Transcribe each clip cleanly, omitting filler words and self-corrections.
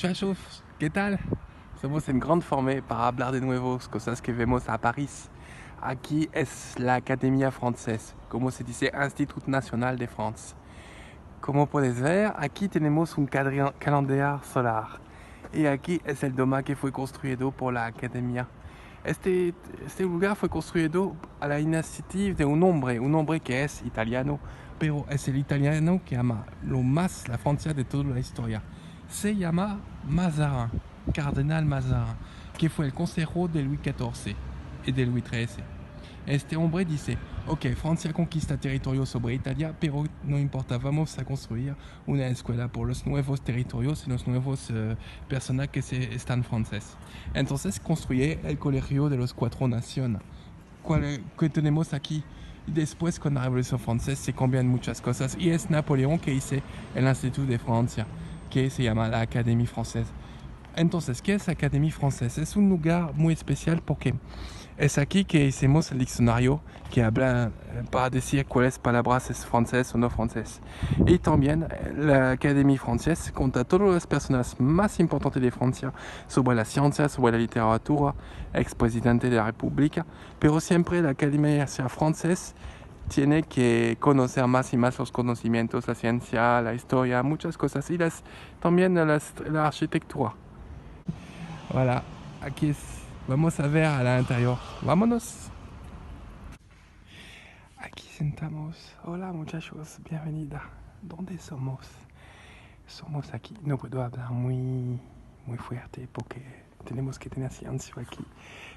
muchachos, ¿qué tal? Somos en gran forma para hablar de nuevos cosas que vemos a París. Aquí es la Academia Française, como se dice Institut National de France. Como puedes ver, aquí tenemos un calendario solar. Y aquí es el doma que fue construido por la Academia. Este lugar fue construido a la iniciativa de un hombre que es italiano, pero es el italiano que ama lo más la Francia de toda la historia. Se llama Mazarin, Cardenal Mazarin, que fue el consejero de Luis XIV y de Luis XIII. Este hombre dice, ok, Francia conquista territorios sobre Italia, pero no importa, vamos a construir una escuela por los nuevos territorios y los nuevos personas que están franceses. Entonces construye el Colegio de los Cuatro Naciones, que tenemos aquí. Y después con la Revolución Francesa se cambian muchas cosas y es Napoleón que hizo el Instituto de Francia, que se llama la Académie Française. Entonces, ¿qué es la Académie Française? Es un lugar muy especial porque es aquí que hicimos el diccionario que habla para decir cuáles palabras es francés o no francés. Y también la Académie Française cuenta todas las personas más importantes de Francia sobre la ciencia, sobre la literatura, expresidente de la República, pero siempre la Académie Française tiene que conocer más y más los conocimientos, la ciencia, la historia, muchas cosas y también la arquitectura. Voilà, aquí vamos a ver al interior. Vámonos. Aquí sentamos. Hola muchachos, bienvenida. ¿Dónde somos? Somos aquí. No puedo hablar muy fuerte porque tenemos que tener silencio aquí.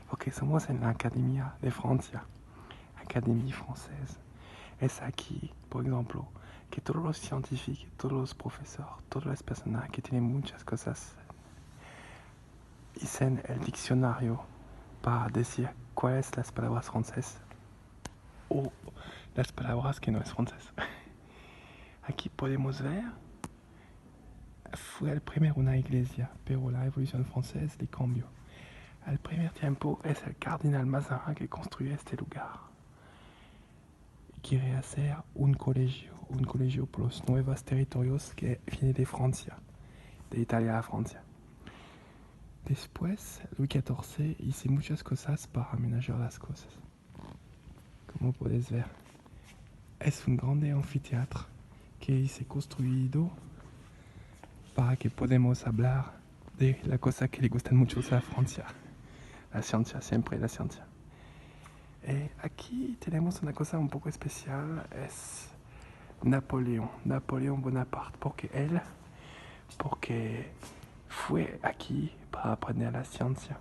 Porque somos en la Academia de Francia. Académie Française. Es aquí, por ejemplo, que todos los científicos, todos los profesores, todas las personas que tienen muchas cosas dicen el diccionario para decir cuáles las palabras francesas o las palabras que no es francés. Aquí podemos ver, fue el primero una iglesia, pero la Revolución Francesa le cambió. Al primer tiempo es el Cardenal Mazarin que construyó este lugar. Quiere hacer un colegio por los nuevos territorios que viene de Francia, de Italia a Francia. Después, Luis XIV hizo muchas cosas para amenazar las cosas. Como puedes ver, es un grande anfiteatro que se construido para que podamos hablar de la cosa que le gustan mucho a Francia. La ciencia, siempre la ciencia. Aquí tenemos una cosa un poco especial, es Napoleón Bonaparte, porque fue aquí para aprender la ciencia.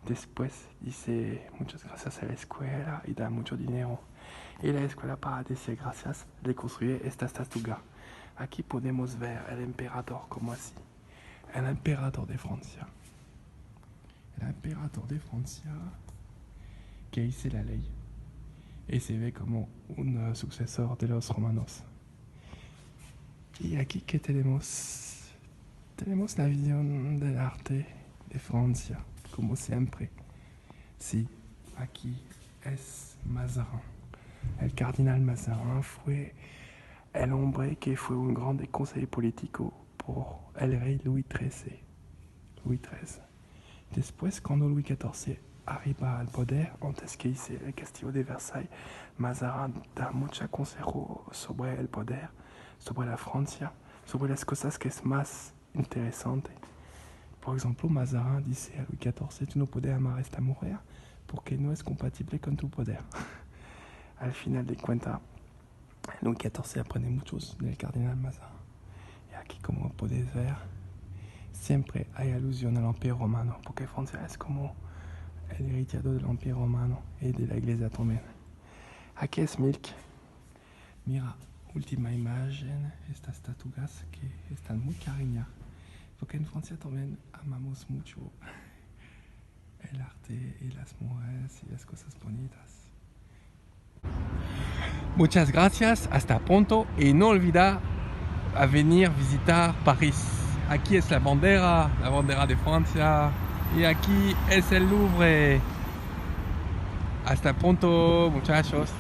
Después dice muchas gracias a la escuela y da mucho dinero. Y la escuela, para decir gracias, le construye esta estatua. Aquí podemos ver el emperador como así. El emperador de Francia. El emperador de Francia que hizo la ley. Y se ve como un sucesor de los romanos. Y aquí que tenemos la visión del arte de Francia, como siempre. Sí, aquí es Mazarin. El Cardenal Mazarin fue el hombre que fue un grande conseller político por el rey Louis XIII. Después, cuando Louis XIV arriba al poder, antes que hice el castillo de Versailles, Mazarin da mucho consejo sobre el poder, sobre la Francia, sobre las cosas que es más interesante. Por ejemplo, Mazarin dice a Louis XIV, tú no puedes amar a esta mujer porque no es compatible con tu poder. Al final de cuentas, Louis XIV aprende mucho del Cardenal Mazarin. Y aquí, como puedes ver, siempre hay alusión al Imperio Romano, porque Francia es como el heredero del Imperio Romano y de la Iglesia también. Aquí es Milk. Mira, última imagen, estas estatuas que están muy cariñosas. Porque en Francia también amamos mucho el arte y las mujeres y las cosas bonitas. Muchas gracias, hasta pronto y no olvida a venir visitar París. Aquí es la bandera de Francia y aquí es el Louvre. Hasta pronto, muchachos.